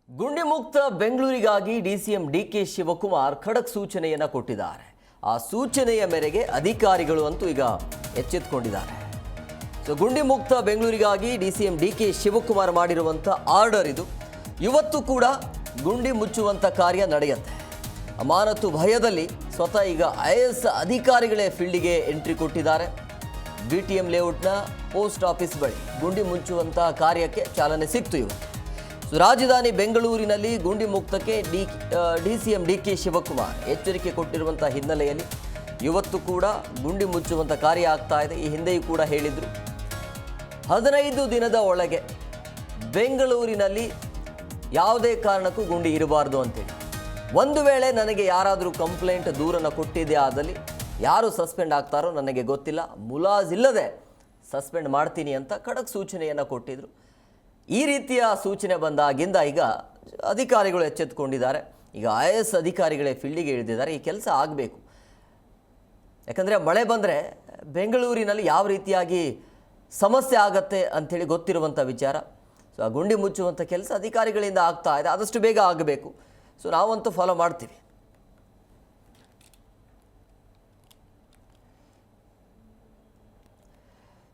ಗುಂಡಿ ಮುಕ್ತ ಬೆಂಗಳೂರಿಗಾಗಿ DCM DK Shivakumar ಖಡಕ್ ಸೂಚನೆಯನ್ನ ಕೊಟ್ಟಿದ್ದಾರೆ. ಆ ಸೂಚನೆಯ ಮೇರೆಗೆ ಅಧಿಕಾರಿಗಳು ಅಂತೂ ಈಗ ಎಚ್ಚೆತ್ತುಕೊಂಡಿದ್ದಾರೆ. ಗುಂಡಿ ಮುಕ್ತ ಬೆಂಗಳೂರಿಗಾಗಿ ಡಿಸಿಎಂ ಡಿಕೆ ಶಿವಕುಮಾರ್ ಮಾಡಿರುವಂತ ಆರ್ಡರ್ ಇದು. ಇವತ್ತು ಕೂಡ ಗುಂಡಿ ಮುಚ್ಚುವಂತ ಕಾರ್ಯ ನಡೆಯುತ್ತೆ. ಅಮಾನತು ಭಯದಲ್ಲಿ ಸ್ವತಃ ಈಗ ಐಎಎಸ್ ಅಧಿಕಾರಿಗಳೇ ಫೀಲ್ಡಿಗೆ ಎಂಟ್ರಿ ಕೊಟ್ಟಿದ್ದಾರೆ. ಬಿಟಿಎಂ ಲೇಔಟ್ನ ಪೋಸ್ಟ್ ಆಫೀಸ್ ಬಳಿ ಗುಂಡಿ ಮುಚ್ಚುವಂತ ಕಾರ್ಯಕ್ಕೆ ಚಾಲನೆ ಸಿಕ್ತು ಇವತ್ತು. ರಾಜಧಾನಿ ಬೆಂಗಳೂರಿನಲ್ಲಿ ಗುಂಡಿ ಮುಕ್ತಕ್ಕೆ ಡಿಸಿಎಂ ಡಿಕೆ ಶಿವಕುಮಾರ್ ಎಚ್ಚರಿಕೆ ಕೊಟ್ಟಿರುವಂಥ ಹಿನ್ನೆಲೆಯಲ್ಲಿ ಇವತ್ತು ಕೂಡ ಗುಂಡಿ ಮುಚ್ಚುವಂಥ ಕಾರ್ಯ ಆಗ್ತಾ ಇದೆ. ಈ ಹಿಂದೆಯೂ ಕೂಡ ಹೇಳಿದರು 15 ದಿನದ ಒಳಗೆ ಬೆಂಗಳೂರಿನಲ್ಲಿ ಯಾವುದೇ ಕಾರಣಕ್ಕೂ ಗುಂಡಿ ಇರಬಾರ್ದು ಅಂತೇಳಿ. ಒಂದು ವೇಳೆ ನನಗೆ ಯಾರಾದರೂ ಕಂಪ್ಲೇಂಟ್ ದೂರನ್ನು ಕೊಟ್ಟಿದೆ ಆದಲ್ಲಿ ಯಾರು ಸಸ್ಪೆಂಡ್ ಆಗ್ತಾರೋ ನನಗೆ ಗೊತ್ತಿಲ್ಲ, ಮುಲಾಜಿಲ್ಲದೆ ಸಸ್ಪೆಂಡ್ ಮಾಡ್ತೀನಿ ಅಂತ ಖಡಕ್ ಸೂಚನೆಯನ್ನು ಕೊಟ್ಟಿದ್ರು. ಈ ರೀತಿಯ ಸೂಚನೆ ಬಂದಾಗಿಂದ ಈಗ ಅಧಿಕಾರಿಗಳು ಎಚ್ಚೆತ್ತುಕೊಂಡಿದ್ದಾರೆ. ಈಗ ಐಎಎಸ್ ಅಧಿಕಾರಿಗಳೇ ಫೀಲ್ಡಿಗೆ ಇಳಿದಿದ್ದಾರೆ. ಈ ಕೆಲಸ ಆಗಬೇಕು. ಯಾಕಂದರೆ ಮಳೆ ಬಂದರೆ ಬೆಂಗಳೂರಿನಲ್ಲಿ ಯಾವ ರೀತಿಯಾಗಿ ಸಮಸ್ಯೆ ಆಗತ್ತೆ ಅಂಥೇಳಿ ಗೊತ್ತಿರುವಂಥ ವಿಚಾರ. ಸೊ ಆ ಗುಂಡಿ ಮುಚ್ಚುವಂಥ ಕೆಲಸ ಅಧಿಕಾರಿಗಳಿಂದ ಆಗ್ತಾ ಇದೆ. ಆದಷ್ಟು ಬೇಗ ಆಗಬೇಕು. ಸೊ ನಾವಂತೂ ಫಾಲೋ ಮಾಡ್ತೀವಿ.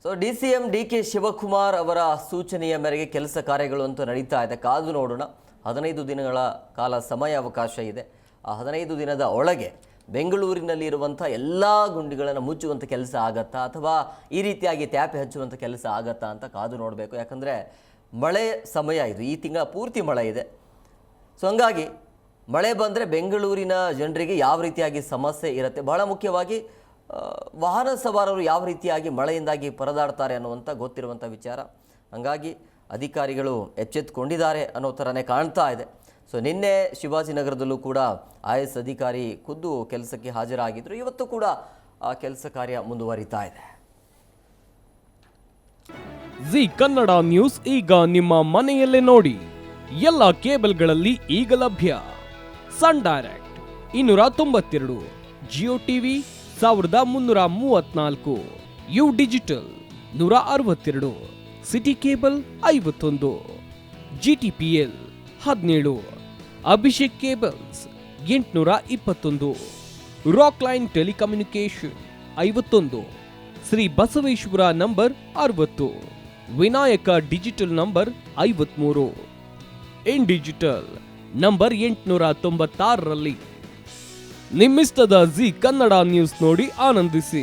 ಸೊ ಡಿಸಿಎಂ ಡಿಕೆ ಶಿವಕುಮಾರ್ ಅವರ ಸೂಚನೆಯ ಮೇರೆಗೆ ಕೆಲಸ ಕಾರ್ಯಗಳು ಅಂತೂ ನಡೀತಾ ಇದೆ. ಕಾದು ನೋಡೋಣ. 15 ದಿನಗಳ ಕಾಲ ಸಮಯಾವಕಾಶ ಇದೆ. ಆ 15 ದಿನದ ಒಳಗೆ ಬೆಂಗಳೂರಿನಲ್ಲಿರುವಂಥ ಎಲ್ಲ ಗುಂಡಿಗಳನ್ನು ಮುಚ್ಚುವಂಥ ಕೆಲಸ ಆಗತ್ತಾ ಅಥವಾ ಈ ರೀತಿಯಾಗಿ ಟ್ಯಾಪೆ ಹಚ್ಚುವಂಥ ಕೆಲಸ ಆಗತ್ತಾ ಅಂತ ಕಾದು ನೋಡಬೇಕು. ಯಾಕಂದರೆ ಮಳೆ ಸಮಯ ಇದು. ಈ ತಿಂಗಳ ಪೂರ್ತಿ ಮಳೆ ಇದೆ. ಸೊ ಹಂಗಾಗಿ ಮಳೆ ಬಂದರೆ ಬೆಂಗಳೂರಿನ ಜನರಿಗೆ ಯಾವ ರೀತಿಯಾಗಿ ಸಮಸ್ಯೆ ಇರುತ್ತೆ, ಬಹಳ ಮುಖ್ಯವಾಗಿ ವಾಹನ ಸವಾರರು ಯಾವ ರೀತಿಯಾಗಿ ಮಳೆಯಿಂದಾಗಿ ಪರದಾಡ್ತಾರೆ ಅನ್ನುವಂಥ ಗೊತ್ತಿರುವಂಥ ವಿಚಾರ. ಹಾಗಾಗಿ ಅಧಿಕಾರಿಗಳು ಎಚ್ಚೆತ್ತುಕೊಂಡಿದ್ದಾರೆ ಅನ್ನೋ ಥರನೇ ಕಾಣ್ತಾ ಇದೆ. ಸೊ ನಿನ್ನೆ ಶಿವಾಜಿನಗರದಲ್ಲೂ ಕೂಡ ಐಎಎಸ್ ಅಧಿಕಾರಿ ಖುದ್ದು ಕೆಲಸಕ್ಕೆ ಹಾಜರಾಗಿದ್ದರು. ಇವತ್ತು ಕೂಡ ಆ ಕೆಲಸ ಕಾರ್ಯ ಮುಂದುವರಿತಾ ಇದೆ. ಜಿ ಕನ್ನಡ ನ್ಯೂಸ್ ಈಗ ನಿಮ್ಮ ಮನೆಯಲ್ಲೇ ನೋಡಿ. ಎಲ್ಲ ಕೇಬಲ್ಗಳಲ್ಲಿ ಈಗ ಲಭ್ಯ. Sun Direct 292, Jio TV 1334, U Digital 162, City Cable 51, GTPL 17, Abhishek cables 821, Rock Line telecommunication 51, Shri Basaveshwara number 60, Vinayaka digital number 53, In Digital number 896ರಲ್ಲಿ. ನಿಮ್ಮಿಸ್ತದ ಜಿ ಕನ್ನಡ ನ್ಯೂಸ್ ನೋಡಿ ಆನಂದಿಸಿ.